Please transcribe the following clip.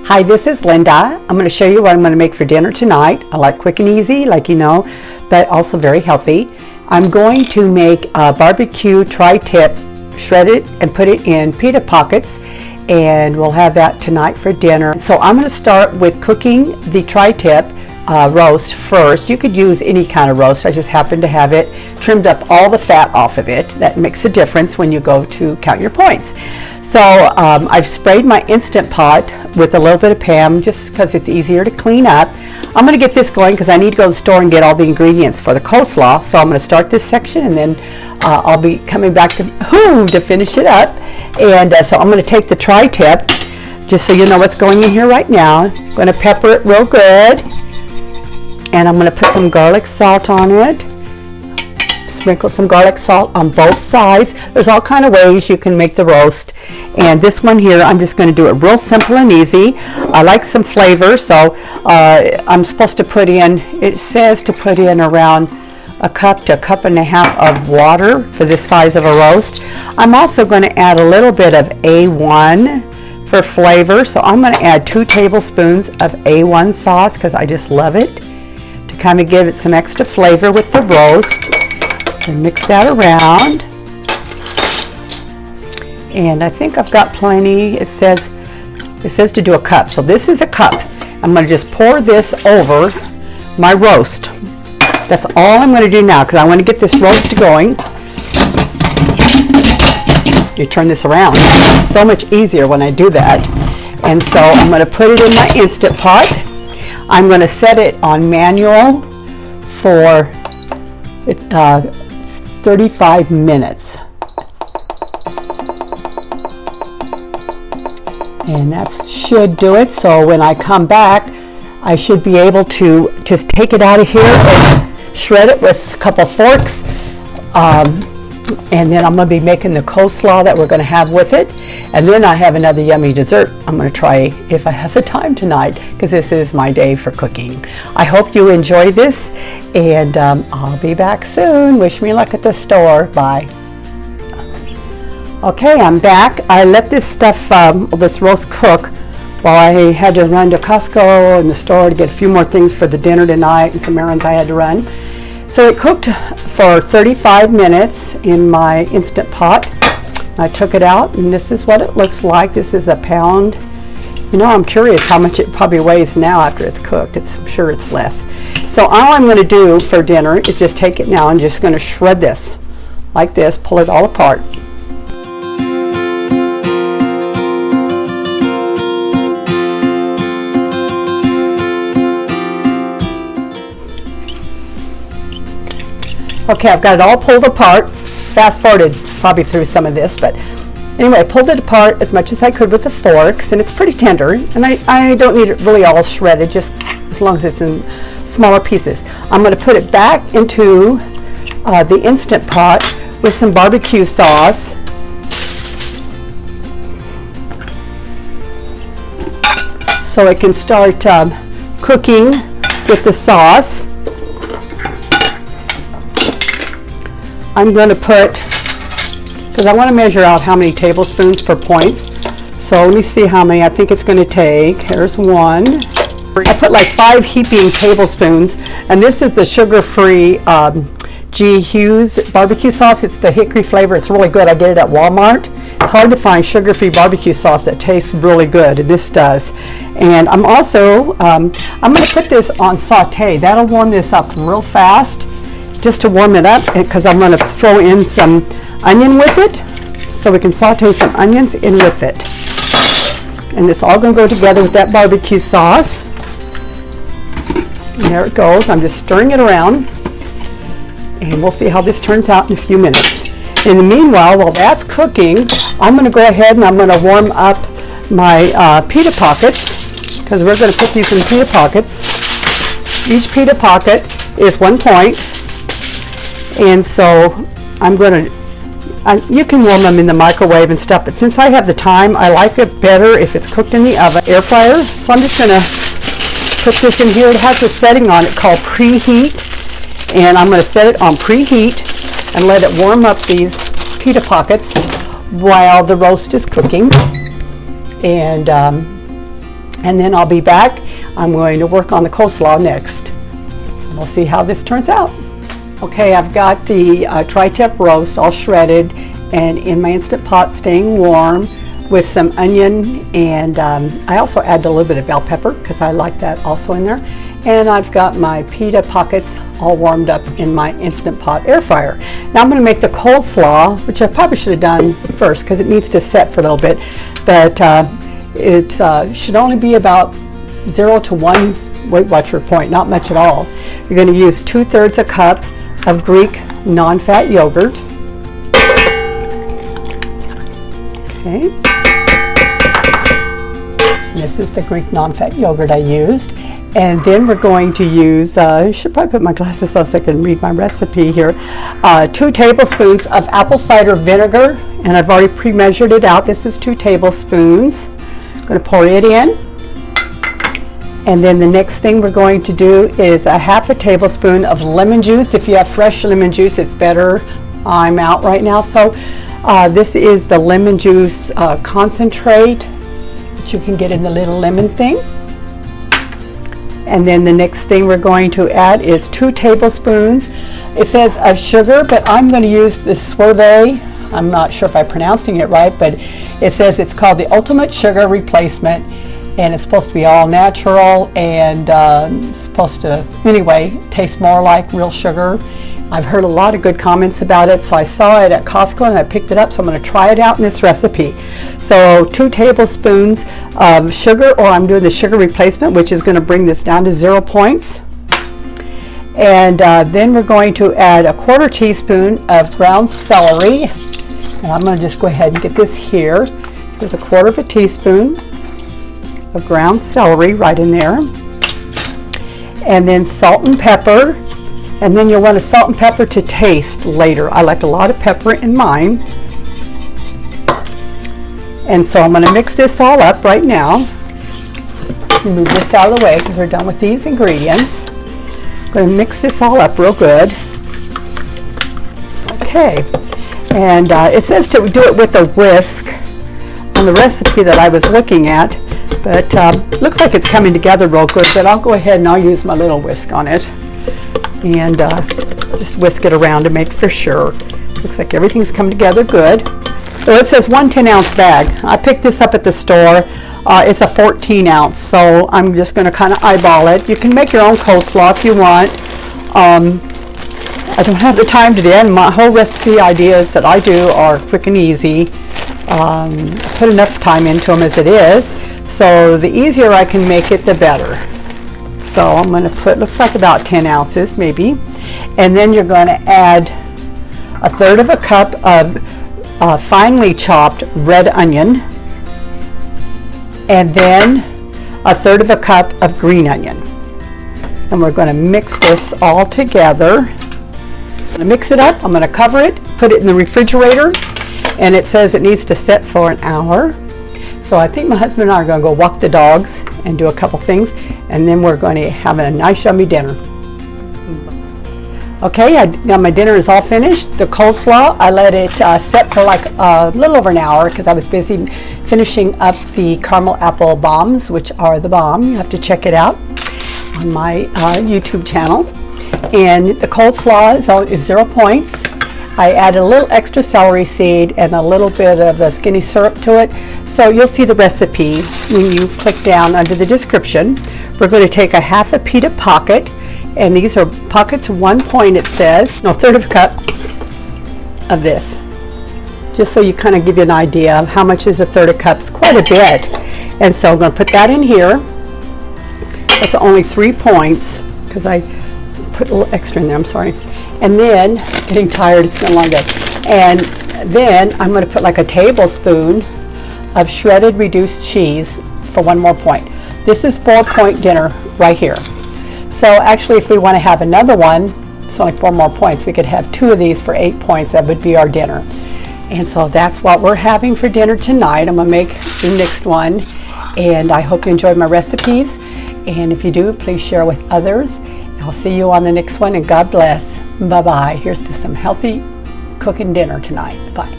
Hi, this is Linda. I'm going to show you what I'm going to make for dinner tonight. I like quick and easy, like you know, but also very healthy. I'm going to make a barbecue tri-tip, shred it and put it in pita pockets, and we'll have that tonight for dinner. So I'm going to start with cooking the tri-tip roast first. You could use any kind of roast. I just happen to have it trimmed up all the fat off of it. That makes a difference when you go to count your points. So I've sprayed my Instant Pot with a little bit of Pam just because it's easier to clean up. I'm going to get this going because I need to go to the store and get all the ingredients for the coleslaw. So I'm going to start this section, and then I'll be coming back to finish it up. And so I'm going to take the tri-tip, just so you know what's going in here right now. I'm going to pepper it real good, and I'm going to put some garlic salt on it. Sprinkle some garlic salt on both sides. There's all kind of ways you can make the roast, and this one here I'm just going to do it real simple and easy. I like some flavor, so I'm supposed to put in, it says to put in around a cup to a cup and a half of water for this size of a roast. I'm also going to add a little bit of A1 for flavor, so I'm going to add 2 tablespoons of A1 sauce because I just love it, to kind of give it some extra flavor with the roast. And mix that around, and I think I've got plenty. It says to do a cup, so this is a cup. I'm going to just pour this over my roast. That's all I'm going to do now because I want to get this roast going. You turn this around. It's so much easier when I do that. And so I'm going to put it in my Instant Pot. I'm going to set it on manual for 35 minutes. And that should do it. So when I come back, I should be able to just take it out of here and shred it with a couple forks. And then I'm going to be making the coleslaw that we're going to have with it. And then I have another yummy dessert I'm going to try if I have the time tonight, because this is my day for cooking. I hope you enjoy this, and I'll be back soon. Wish me luck at the store. Bye. Okay, I'm back. I let this stuff, this roast cook while I had to run to Costco and the store to get a few more things for the dinner tonight and some errands I had to run. So it cooked for 35 minutes in my Instant Pot. I took it out, and this is what it looks like. This is a pound. You know, I'm curious how much it probably weighs now after it's cooked. I'm sure it's less. So all I'm going to do for dinner is just take it now and just going to shred this like this, pull it all apart. Okay, I've got it all pulled apart. Fast forwarded probably through some of this, but anyway, I pulled it apart as much as I could with the forks, and it's pretty tender, and I don't need it really all shredded, just as long as it's in smaller pieces. I'm going to put it back into the Instant Pot with some barbecue sauce. So it can start cooking with the sauce. I'm going to put, because I want to measure out how many tablespoons per points. So let me see how many I think it's going to take. Here's one. I put like 5 heaping tablespoons, and this is the sugar-free G Hughes barbecue sauce. It's the hickory flavor. It's really good. I get it at Walmart. It's hard to find sugar-free barbecue sauce that tastes really good, and this does. And I'm also, I'm going to put this on sauté. That'll warm this up real fast, just to warm it up, because I'm going to throw in some onion with it, so we can saute some onions in with it. And it's all going to go together with that barbecue sauce. And there it goes. I'm just stirring it around, and we'll see how this turns out in a few minutes. In the meanwhile, while that's cooking, I'm going to go ahead and I'm going to warm up my pita pockets, because we're going to put these in pita pockets. Each pita pocket is 1 point. And so I'm going to, you can warm them in the microwave and stuff, but since I have the time, I like it better if it's cooked in the oven, air fryer. So I'm just going to put this in here. It has a setting on it called preheat, and I'm going to set it on preheat and let it warm up these pita pockets while the roast is cooking. And And then I'll be back. I'm going to work on the coleslaw next. We'll see how this turns out. Okay, I've got the tri-tip roast all shredded and in my Instant Pot staying warm with some onion, and I also add a little bit of bell pepper because I like that also in there. And I've got my Pita Pockets all warmed up in my Instant Pot air fryer. Now I'm going to make the coleslaw, which I probably should have done first because it needs to set for a little bit, but it should only be about 0 to 1 Weight Watcher point, not much at all. You're going to use 2/3 a cup of Greek non-fat yogurt. Okay. This is the Greek non-fat yogurt I used. And then we're going to use, I should probably put my glasses on so I can read my recipe here, 2 tablespoons of apple cider vinegar, and I've already pre-measured it out. This is 2 tablespoons. I'm going to pour it in. And then the next thing we're going to do is a 1/2 tablespoon of lemon juice. If you have fresh lemon juice, it's better. I'm out right now. So this is the lemon juice concentrate that you can get in the little lemon thing. And then the next thing we're going to add is 2 tablespoons. It says of sugar, but I'm going to use this sorbet. I'm not sure if I'm pronouncing it right, but it says it's called the Ultimate Sugar Replacement, and it's supposed to be all natural and supposed to, anyway, taste more like real sugar. I've heard a lot of good comments about it, so I saw it at Costco and I picked it up, so I'm going to try it out in this recipe. So 2 tablespoons of sugar, or I'm doing the sugar replacement, which is going to bring this down to 0 points. And then we're going to add 1/4 teaspoon of ground celery. And I'm going to just go ahead and get this here. There's 1/4 teaspoon of ground celery right in there. And then salt and pepper. And then you'll want to salt and pepper to taste later. I like a lot of pepper in mine. And so I'm going to mix this all up right now. Move this out of the way because we're done with these ingredients. I'm going to mix this all up real good. Okay. And it says to do it with a whisk on the recipe that I was looking at. But looks like it's coming together real good. But I'll go ahead and I'll use my little whisk on it. And just whisk it around to make for sure. Looks like everything's come together good. So it says 1 10-ounce bag. I picked this up at the store. It's a 14-ounce, so I'm just going to kind of eyeball it. You can make your own coleslaw if you want. I don't have the time today, and my whole recipe ideas that I do are quick and easy. I put enough time into them as it is, so the easier I can make it, the better. So I'm going to put, looks like about 10 ounces maybe. And then you're going to add 1/3 cup of finely chopped red onion. And then 1/3 cup of green onion. And we're going to mix this all together. I'm going to mix it up. I'm going to cover it, put it in the refrigerator. And it says it needs to set for an hour. So I think my husband and I are going to go walk the dogs and do a couple things, and then we're going to have a nice yummy dinner. Okay, now my dinner is all finished. The coleslaw, I let it set for like a little over an hour because I was busy finishing up the caramel apple bombs, which are the bomb. You have to check it out on my YouTube channel. And the coleslaw is 0 points. I added a little extra celery seed and a little bit of a skinny syrup to it. So you'll see the recipe when you click down under the description. We're going to take a 1/2 Pita Pocket, and these are pockets 1 point, it says. No, 1/3 cup of this. Just so you kind of give you an idea of how much is 1/3 cup. It's quite a bit. And so I'm going to put that in here. That's only 3 points because I put a little extra in there, I'm sorry. And then, getting tired, it's been a long day. And then I'm going to put like a tablespoon of shredded reduced cheese for 1 more point. This is 4-point dinner right here. So actually, if we want to have another one, it's only 4 more points. We could have 2 of these for 8 points. That would be our dinner. And so that's what we're having for dinner tonight. I'm going to make the next one. And I hope you enjoyed my recipes. And if you do, please share with others. I'll see you on the next one, and God bless. Bye-bye. Here's to some healthy cooking dinner tonight. Bye.